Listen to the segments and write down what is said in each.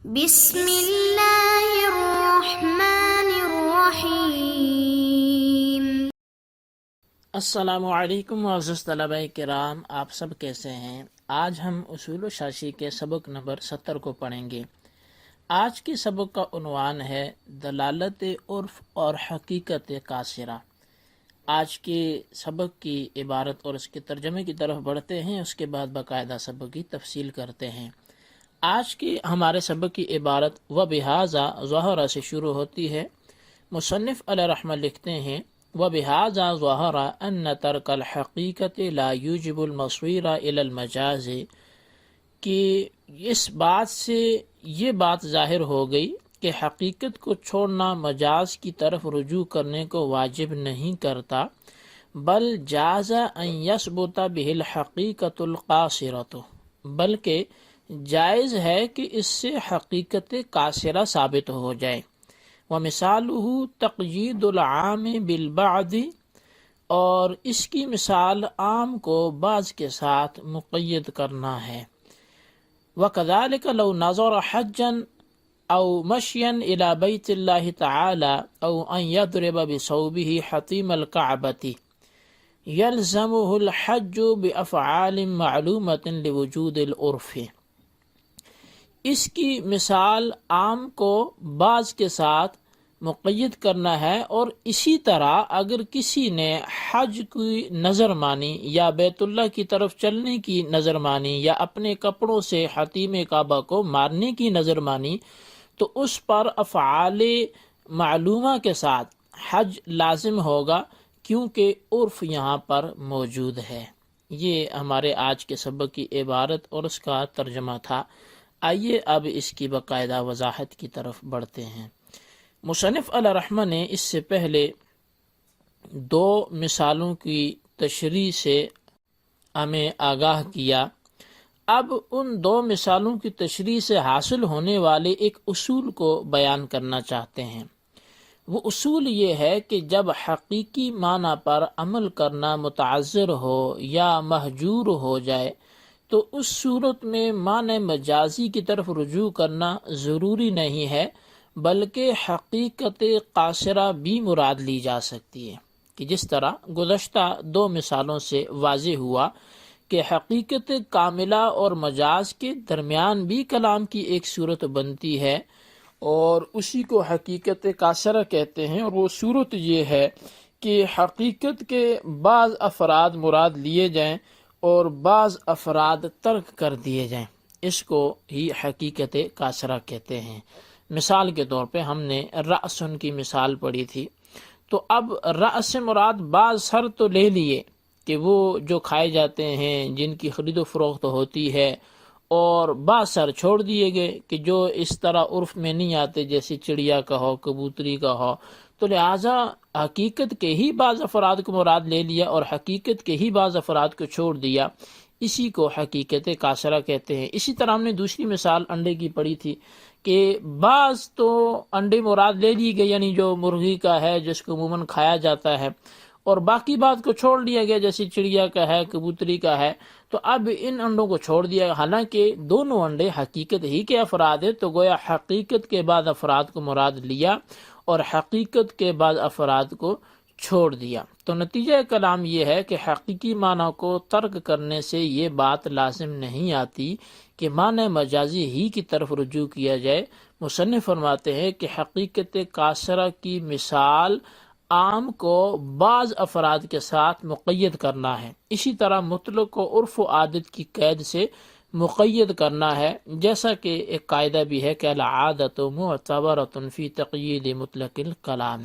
بسم اللہ الرحمن الرحیم۔ السلام علیکم معزز طلبہ کرام، آپ سب کیسے ہیں؟ آج ہم اصول الشاشی کے سبق نمبر 70 کو پڑھیں گے۔ آج کے سبق کا عنوان ہے دلالت عرف اور حقیقت قاصرہ۔ آج کے سبق کی عبارت اور اس کے ترجمے کی طرف بڑھتے ہیں، اس کے بعد باقاعدہ سبق کی تفصیل کرتے ہیں۔ آج کی ہمارے سبق کی عبارت وبہذا ظہر سے شروع ہوتی ہے۔ مصنف علیہ رحمہ لکھتے ہیں وبہذا ظہر ان ترک الحقیقت لا یوجب المصویر الی المجاز، کہ اس بات سے یہ بات ظاہر ہو گئی کہ حقیقت کو چھوڑنا مجاز کی طرف رجوع کرنے کو واجب نہیں کرتا، بل جاز ان یثبت بہ الحقیقت القاصرۃ، بلکہ جائز ہے کہ اس سے حقیقت قاصرہ ثابت ہو جائے۔ ومثالہ تقیید العام بالبعض، اور اس کی مثال عام کو بعض کے ساتھ مقید کرنا ہے۔ وکذالک لو نظر حجا او مشیا الی بیت اللہ تعالی او ان یضرب بثوبہ حطیم الکعبۃ یلزمہ الحج بافعال معلومۃ لوجود العرف۔ اس کی مثال عام کو بعض کے ساتھ مقید کرنا ہے، اور اسی طرح اگر کسی نے حج کی نظر مانی یا بیت اللہ کی طرف چلنے کی نظر مانی یا اپنے کپڑوں سے حطیم کعبہ کو مارنے کی نظر مانی، تو اس پر افعال معلومہ کے ساتھ حج لازم ہوگا، کیونکہ عرف یہاں پر موجود ہے۔ یہ ہمارے آج کے سبق کی عبارت اور اس کا ترجمہ تھا۔ آئیے اب اس کی باقاعدہ وضاحت کی طرف بڑھتے ہیں۔ مصنف علیہ رحمہ نے اس سے پہلے دو مثالوں کی تشریح سے ہمیں آگاہ کیا۔ اب ان دو مثالوں کی تشریح سے حاصل ہونے والے ایک اصول کو بیان کرنا چاہتے ہیں۔ وہ اصول یہ ہے کہ جب حقیقی معنی پر عمل کرنا متعذر ہو یا مہجور ہو جائے تو اس صورت میں معنی مجازی کی طرف رجوع کرنا ضروری نہیں ہے، بلکہ حقیقت قاصرہ بھی مراد لی جا سکتی ہے، کہ جس طرح گزشتہ دو مثالوں سے واضح ہوا کہ حقیقت کاملہ اور مجاز کے درمیان بھی کلام کی ایک صورت بنتی ہے، اور اسی کو حقیقت قاصرہ کہتے ہیں۔ اور وہ صورت یہ ہے کہ حقیقت کے بعض افراد مراد لیے جائیں اور بعض افراد ترک کر دیے جائیں، اس کو ہی حقیقت قاصرہ کہتے ہیں۔ مثال کے طور پہ ہم نے رأسن کی مثال پڑھی تھی، تو اب رأس سے مراد بعض سر تو لے لیے کہ وہ جو کھائے جاتے ہیں، جن کی خرید و فروخت ہوتی ہے، اور بعض سر چھوڑ دیے گئے کہ جو اس طرح عرف میں نہیں آتے، جیسے چڑیا کا ہو، کبوتری کا ہو، تو لہٰذا حقیقت کے ہی بعض افراد کو مراد لے لیا اور حقیقت کے ہی بعض افراد کو چھوڑ دیا، اسی کو حقیقت قاصرہ کہتے ہیں۔ اسی طرح ہم نے دوسری مثال انڈے کی پڑھی تھی کہ بعض تو انڈے مراد لے لی گئے، یعنی جو مرغی کا ہے جس کو عموماً کھایا جاتا ہے، اور باقی بات کو چھوڑ دیا گیا، جیسے چڑیا کا ہے، کبوتری کا ہے، تو اب ان انڈوں کو چھوڑ دیا گیا، حالانکہ دونوں انڈے حقیقت ہی کے افراد ہیں، تو گویا حقیقت کے بعد افراد کو مراد لیا اور حقیقت کے بعد افراد کو چھوڑ دیا۔ تو نتیجہ کلام یہ ہے کہ حقیقی معنی کو ترک کرنے سے یہ بات لازم نہیں آتی کہ معنی مجازی ہی کی طرف رجوع کیا جائے۔ مصنف فرماتے ہیں کہ حقیقت قاصرہ کی مثال عام کو بعض افراد کے ساتھ مقید کرنا ہے، اسی طرح مطلق کو عرف و عادت کی قید سے مقید کرنا ہے، جیسا کہ ایک قاعدہ بھی ہے کہ العادۃ معتبرۃ فی تقیید مطلق الکلام،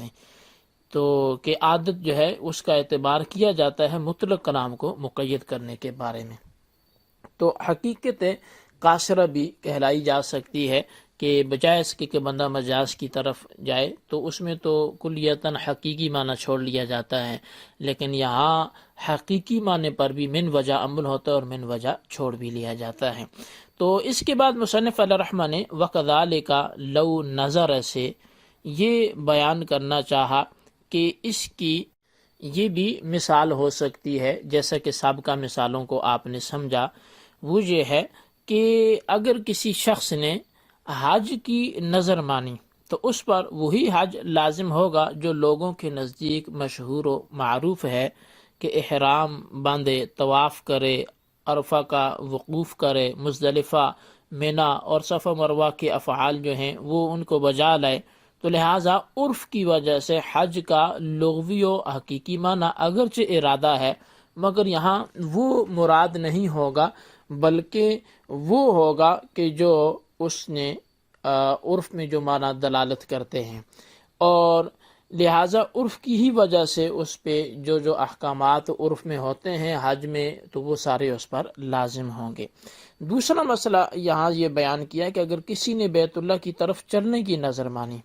تو کہ عادت جو ہے اس کا اعتبار کیا جاتا ہے مطلق کلام کو مقید کرنے کے بارے میں۔ تو حقیقت قاصرہ بھی کہلائی جا سکتی ہے کہ بجائے اس کے کہ بندہ مجاز کی طرف جائے تو اس میں تو کلیتاً حقیقی معنی چھوڑ لیا جاتا ہے، لیکن یہاں حقیقی معنی پر بھی من وجہ عمل ہوتا ہے اور من وجہ چھوڑ بھی لیا جاتا ہے۔ تو اس کے بعد مصنف علیہ رحمہ نے وَكَذَلِكَ لَوْ نَظَرَ سے یہ بیان کرنا چاہا کہ اس کی یہ بھی مثال ہو سکتی ہے، جیسا کہ سابقہ مثالوں کو آپ نے سمجھا، وہ یہ ہے کہ اگر کسی شخص نے حج کی نظر مانی تو اس پر وہی حج لازم ہوگا جو لوگوں کے نزدیک مشہور و معروف ہے کہ احرام باندھے، طواف کرے، عرفہ کا وقوف کرے، مزدلفہ، مینا اور صفا مروہ کے افعال جو ہیں وہ ان کو بجا لائے۔ تو لہٰذا عرف کی وجہ سے حج کا لغوی و حقیقی معنی اگرچہ ارادہ ہے مگر یہاں وہ مراد نہیں ہوگا، بلکہ وہ ہوگا کہ جو اس نے عرف میں جو معنی دلالت کرتے ہیں، اور لہٰذا عرف کی ہی وجہ سے اس پہ جو احکامات عرف میں ہوتے ہیں حج میں تو وہ سارے اس پر لازم ہوں گے۔ دوسرا مسئلہ یہاں یہ بیان کیا کہ اگر کسی نے بیت اللہ کی طرف چلنے کی نظر مانی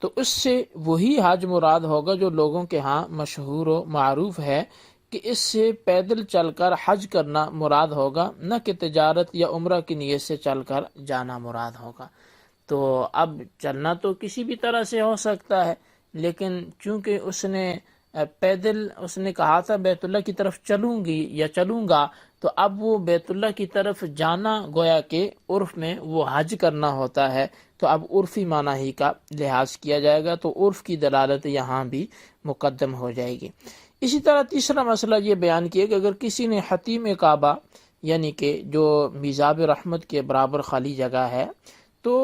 تو اس سے وہی حج مراد ہوگا جو لوگوں کے ہاں مشہور و معروف ہے کہ اس سے پیدل چل کر حج کرنا مراد ہوگا، نہ کہ تجارت یا عمرہ کی نیت سے چل کر جانا مراد ہوگا۔ تو اب چلنا تو کسی بھی طرح سے ہو سکتا ہے، لیکن چونکہ اس نے پیدل اس نے کہا تھا بیت اللہ کی طرف چلوں گی یا چلوں گا، تو اب وہ بیت اللہ کی طرف جانا گویا کہ عرف میں وہ حج کرنا ہوتا ہے، تو اب عرفی معنی ہی کا لحاظ کیا جائے گا، تو عرف کی دلالت یہاں بھی مقدم ہو جائے گی۔ اسی طرح تیسرا مسئلہ یہ بیان کیا کہ اگر کسی نے حتیم کعبہ یعنی کہ جو میزاب رحمت کے برابر خالی جگہ ہے تو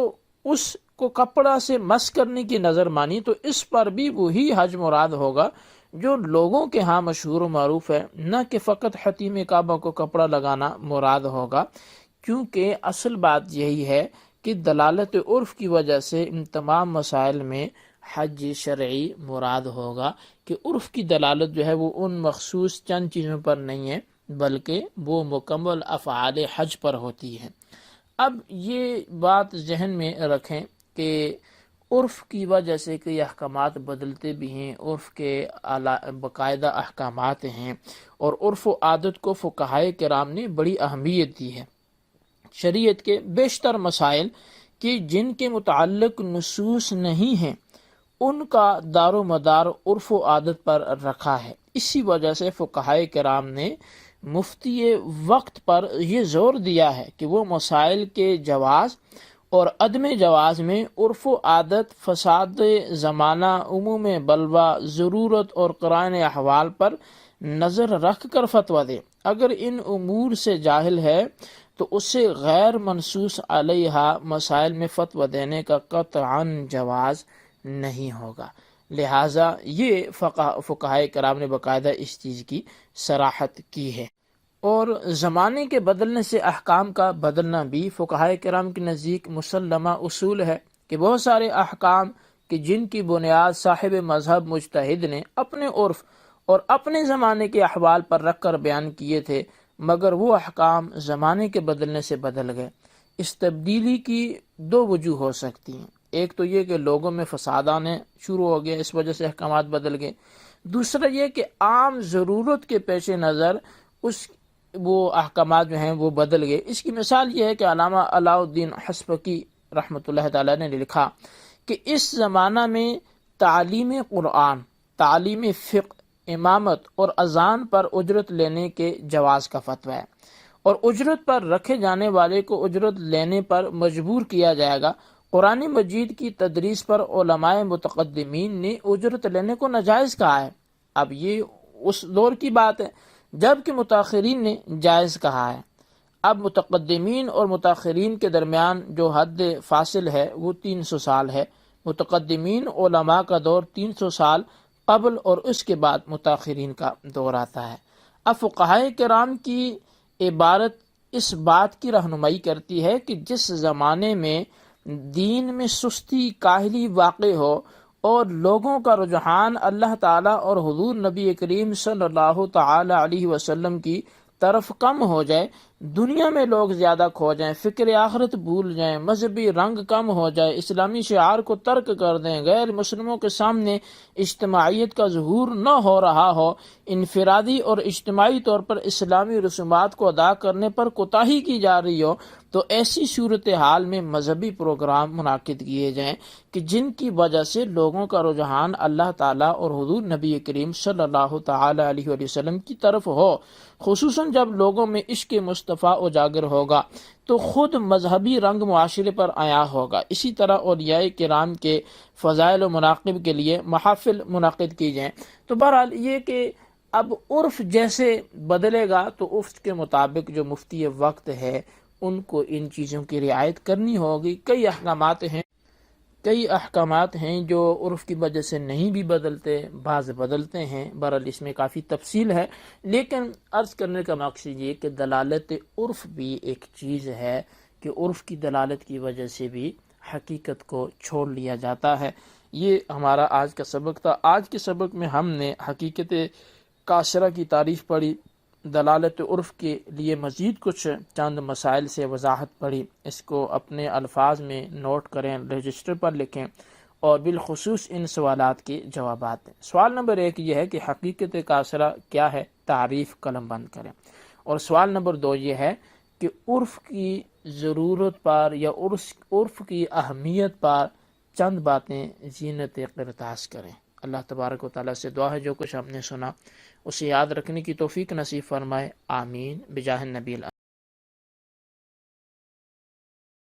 اس کو کپڑا سے مس کرنے کی نظر مانی تو اس پر بھی وہی حج مراد ہوگا جو لوگوں کے ہاں مشہور و معروف ہے، نہ کہ فقط حتیم کعبہ کو کپڑا لگانا مراد ہوگا، کیونکہ اصل بات یہی ہے کہ دلالت عرف کی وجہ سے ان تمام مسائل میں حج شرعی مراد ہوگا، کہ عرف کی دلالت جو ہے وہ ان مخصوص چند چیزوں پر نہیں ہے بلکہ وہ مکمل افعال حج پر ہوتی ہے۔ اب یہ بات ذہن میں رکھیں کہ عرف کی وجہ سے کئی احکامات بدلتے بھی ہیں، عرف کے باقاعدہ احکامات ہیں، اور عرف و عادت کو فقہائے کرام نے بڑی اہمیت دی ہے۔ شریعت کے بیشتر مسائل کہ جن کے متعلق نصوص نہیں ہیں ان کا دار و مدار عرف و عادت پر رکھا ہے۔ اسی وجہ سے فقہائے کرام نے مفتی وقت پر یہ زور دیا ہے کہ وہ مسائل کے جواز اور عدم جواز میں عرف و عادت، فساد زمانہ، عموم بلوہ، ضرورت اور قرائن احوال پر نظر رکھ کر فتویٰ دے۔ اگر ان امور سے جاہل ہے تو اسے غیر منصوص علیہ مسائل میں فتویٰ دینے کا قطعاً جواز نہیں ہوگا۔ لہٰذا یہ فقہائے کرام نے باقاعدہ اس چیز کی صراحت کی ہے۔ اور زمانے کے بدلنے سے احکام کا بدلنا بھی فقہائے کرام کے نزدیک مسلمہ اصول ہے کہ بہت سارے احکام کہ جن کی بنیاد صاحب مذہب مجتہد نے اپنے عرف اور اپنے زمانے کے احوال پر رکھ کر بیان کیے تھے، مگر وہ احکام زمانے کے بدلنے سے بدل گئے۔ اس تبدیلی کی دو وجوہ ہو سکتی ہیں، ایک تو یہ کہ لوگوں میں فساد آنے شروع ہو گیا، اس وجہ سے احکامات بدل گئے، دوسرا یہ کہ عام ضرورت کے پیش نظر وہ احکامات جو ہیں وہ بدل گئے۔ اس کی مثال یہ ہے کہ علامہ علاء الدین حسبکی رحمۃ اللہ تعالیٰ نے لکھا کہ اس زمانہ میں تعلیم قرآن، تعلیم فقہ، امامت اور اذان پر اجرت لینے کے جواز کا فتویٰ ہے، اور اجرت پر رکھے جانے والے کو اجرت لینے پر مجبور کیا جائے گا۔ قرآن مجید کی تدریس پر علماء متقدمین نے اجرت لینے کو ناجائز کہا ہے۔ اب یہ اس دور کی بات ہے جبکہ متاخرین نے جائز کہا ہے۔ اب متقدمین اور متاخرین کے درمیان جو حد فاصل ہے وہ 300 سال ہے۔ متقدمین علماء کا دور 300 سال قبل اور اس کے بعد متاخرین کا دور آتا ہے۔ اب فقہائے کرام کی عبارت اس بات کی رہنمائی کرتی ہے کہ جس زمانے میں دین میں سستی، کاہلی واقع ہو اور لوگوں کا رجحان اللہ تعالیٰ اور حضور نبی کریم صلی اللہ تعالی علیہ وسلم کی طرف کم ہو جائے، دنیا میں لوگ زیادہ کھو جائیں، فکر آخرت بھول جائیں، مذہبی رنگ کم ہو جائے، اسلامی شعار کو ترک کر دیں، غیر مسلموں کے سامنے اجتماعیت کا ظہور نہ ہو رہا ہو، انفرادی اور اجتماعی طور پر اسلامی رسومات کو ادا کرنے پر کوتاہی کی جا رہی ہو، تو ایسی صورتحال میں مذہبی پروگرام منعقد کیے جائیں کہ جن کی وجہ سے لوگوں کا رجحان اللہ تعالیٰ اور حضور نبی کریم صلی اللہ تعالی علیہ وسلم کی طرف ہو، خصوصاً جب لوگوں میں عشق مصطفیٰ اجاگر ہوگا تو خود مذہبی رنگ معاشرے پر آیا ہوگا۔ اسی طرح اولیاء کرام کے فضائل و مناقب کے لیے محافل منعقد کی جائیں۔ تو بہرحال یہ کہ اب عرف جیسے بدلے گا تو عرف کے مطابق جو مفتی وقت ہے ان کو ان چیزوں کی رعایت کرنی ہوگی۔ کئی احکامات ہیں جو عرف کی وجہ سے نہیں بھی بدلتے، بعض بدلتے ہیں، بہرحال اس میں کافی تفصیل ہے، لیکن عرض کرنے کا مقصد یہ کہ دلالت عرف بھی ایک چیز ہے کہ عرف کی دلالت کی وجہ سے بھی حقیقت کو چھوڑ لیا جاتا ہے۔ یہ ہمارا آج کا سبق تھا۔ آج کے سبق میں ہم نے حقیقت قاصرہ کی تعریف پڑھی، دلالت عرف کے لیے مزید کچھ چند مسائل سے وضاحت پڑھی۔ اس کو اپنے الفاظ میں نوٹ کریں، رجسٹر پر لکھیں، اور بالخصوص ان سوالات کے جوابات دیں۔ سوال نمبر 1 یہ ہے کہ حقیقت قاصرہ کیا ہے؟ تعریف قلم بند کریں۔ اور سوال نمبر 2 یہ ہے کہ عرف کی ضرورت پر یا عرف کی اہمیت پر چند باتیں زینت قرطاس کریں۔ اللہ تبارک و تعالیٰ سے دعا ہے جو کچھ ہم نے سنا اسے یاد رکھنے کی توفیق نصیب فرمائے، آمین بجاہ النبی۔